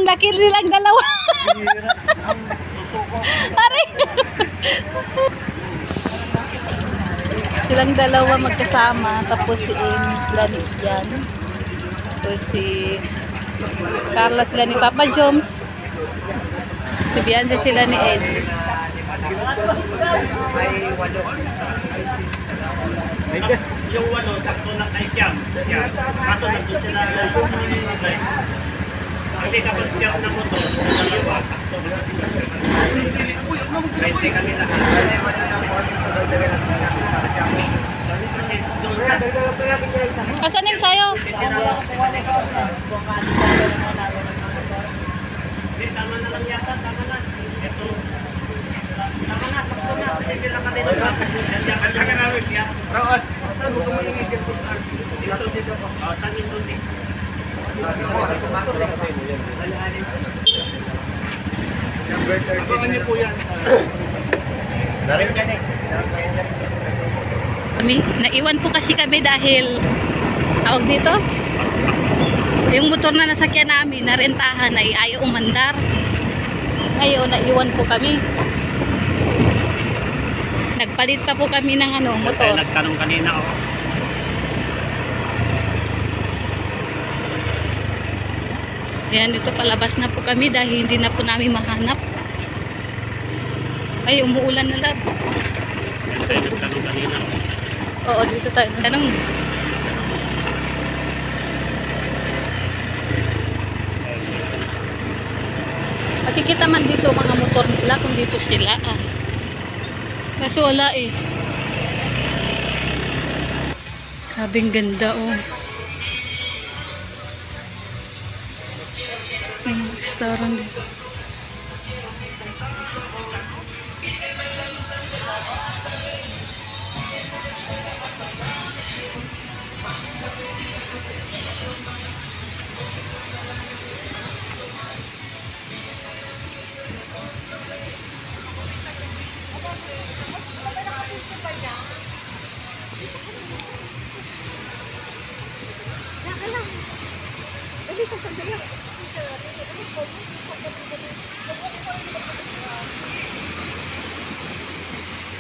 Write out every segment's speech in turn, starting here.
laki nilang dalawa. Ari. Silang dalawa magkasama. Tapos si Amy sila ni Ian. Tapos si Carla sila ni Papa Joms. Si Bianca sila ni Eds. Yung walo, sakto na kay Siyam. Kaso nandun sila kasi kapag Siyam na motor, dalawa, sakto na. 20 kami lahat. Asan yung sayo? Tama na lang yata, tama na. Ito. Tama na, sakto na. Kasi sila ka dito. Kaya namin yan. Raos, saan gusto mo yung igil ko? Dito. Saan yung susi? Abangan niyo po yan. Darin ka eh. Naiwan po kasi kami dahil tawag dito. Yung motor na nasakyan namin, narentahan ay ayaw umandar. Ngayon, naiwan po kami. Nagpalit pa po kami ng motor. Nagtanong kanina ako. Ayan, dito palabas na po kami dahil hindi na po namin mahanap. Ay, umuulan na lab. Nagtanong kanina. Oo, dito tayo. Tanong. Makikita man dito mga motor nila kung dito sila. Kaso wala eh. Grabing ganda oh. Restaurant dito.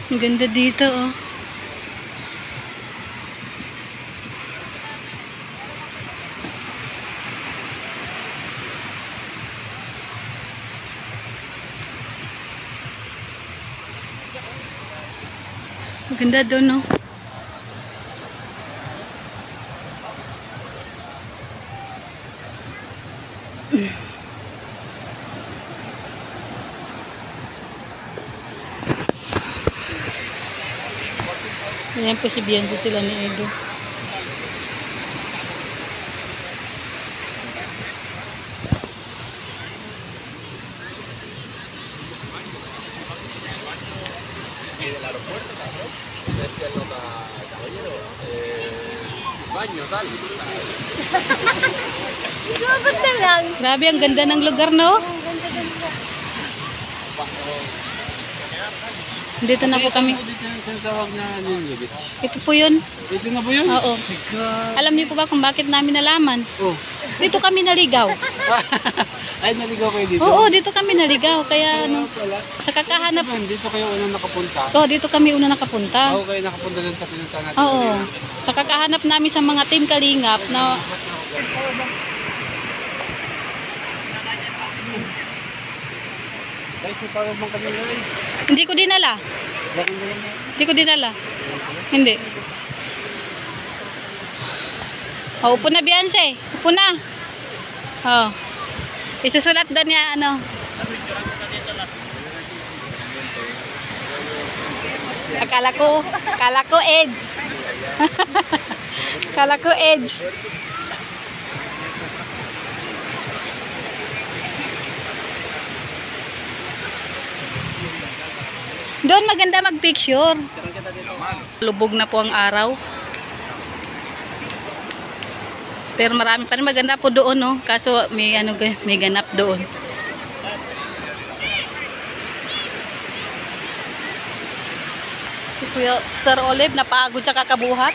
Ang ganda dito oh. Ang ganda doon oh. Ayan po si Bianca sila ni Edo. Grabe, ang ganda ng lugar, no? Dito na po kami. Ito po yun. Ito na po yun? Oo. Alam niyo po ba kung bakit namin nalaman? Oh. Dito kami naligaw. Ay, naligaw kayo dito? Oo, dito kami naligaw. Kaya sa kakahanap. Dito kayo unang nakapunta? Oo, dito kami una nakapunta. Oo, kayo nakapunta dun sa pinunta natin. Oo. Sa kakahanap namin sa mga team Kalingap na... Guys, may parang bang kami guys? Hindi ko dinala. Hindi ko dinala. Hindi. Oh, upo na Beyonce. Upo na. Oh. Isusulat doon niya Akala ko edge. Akala ko edge. Doon maganda mag-picture. Lubog na po ang araw. Pero marami pa rin maganda po doon, no? Kaso may may ganap doon. Si Kuya Sir Olive napagod sa kakabuhat.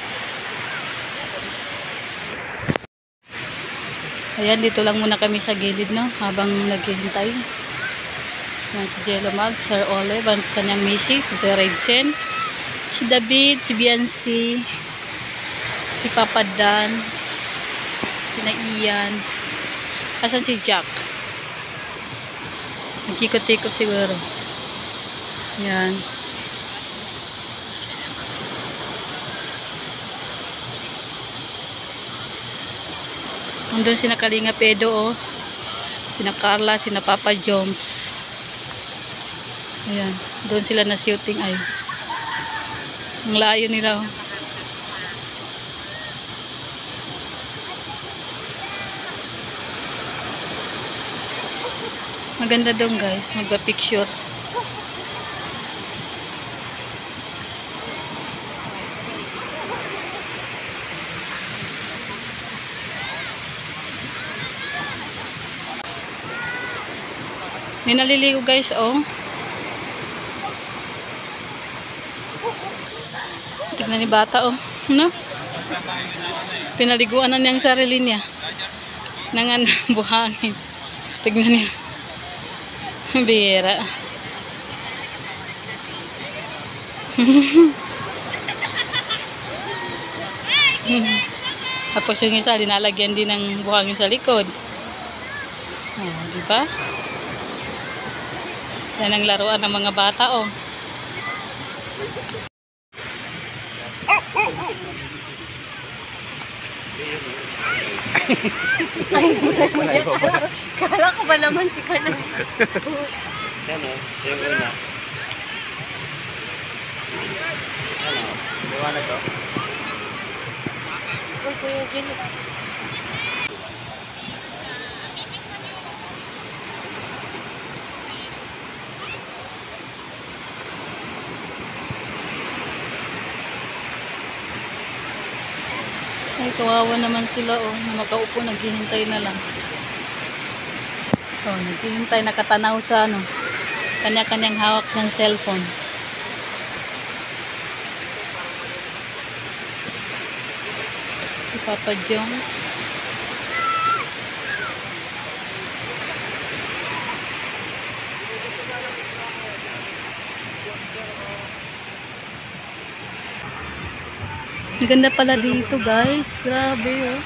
Ayan, dito lang muna kami sa gilid, no? Habang naghihintay. Yan, si Jello Mag, Sir Olive, ang kanyang misis, si Rachel, si David, si Biancy, si Papa Dan, si Ian. Asan si Jack? Nagkikot-ikot siguro. Yan. Nandun sina Kalinga Pedro, oh. Sina Carla, sina Papa Joms. Ayan. Doon sila na shooting ay. Ang layo nila, oh. Maganda doon, guys. Magpa-picture. May naliligo, guys, oh. Tignan ni bata, oh. No? Pinaliguan na niyang sarili niya. Nangan buhangin. Tignan niya. Bira. Tapos yung isa, dinalagyan din ng buhangin sa likod. Oh, diba? Yan ang laruan ng mga bata, oh. Kala ko ba naman si Kanan? Yan o, yung una. Ano, liwanag to. Uy, Kuya Jimmy. Ay, kawawa naman sila, oh. Na makaupo, naghihintay na lang. Oh, naghihintay, nakatanaw sa, ano, kanya-kanyang hawak ng cellphone. Si Papa Jones. Ang ganda pala dito, guys. Grabe, oh.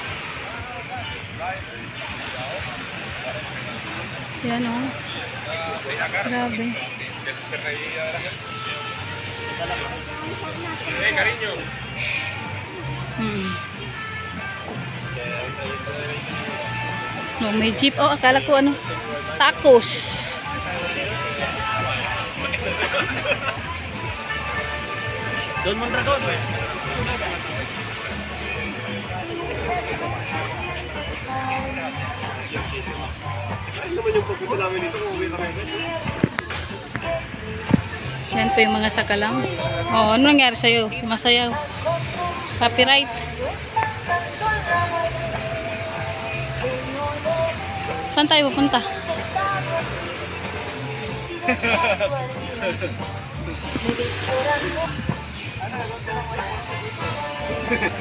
Yan, oh. Grabe. No, may jeep. Oh, akala ko ano. Tacos. Doon mo na doon. Yan po yung mga sakalang. Oh, ano nangyari sa'yo? Sumasayaw. Copyright. Saan tayo pupunta?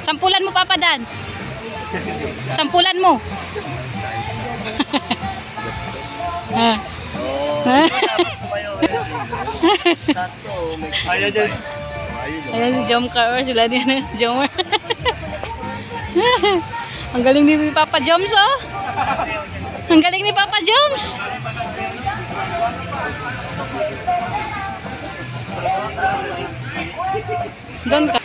Sampulan mo, Papa Dan. Sampulan mo. Ha? Ayaw dyan. Ayan si Jomcar, sila din na Jomar. Ang galing ni Papa Joms, oh. Ang galing ni Papa Joms. Doon ka.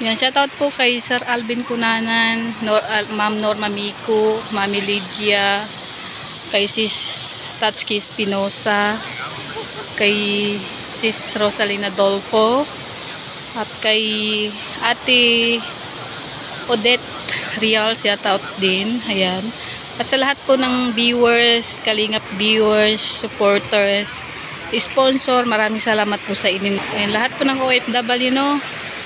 Yan, shoutout po kay Sir Alvin Cunanan, Ma'am Norma Mico, Mami Lydia, kay Sis Tatsuki Espinosa, kay Sis Rosalina Dolfo, at kay Ate Odette Real, shoutout din. Ayan. At sa lahat po ng viewers, Kalingap viewers, supporters, sponsor, maraming salamat po sa inyo. And lahat po ng OFW, no,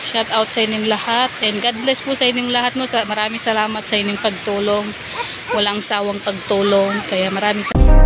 shout out sa inyong lahat. And God bless po sa inyong lahat, no. Maraming salamat sa inyong pagtulong. Walang sawang pagtulong. Kaya maraming salamat.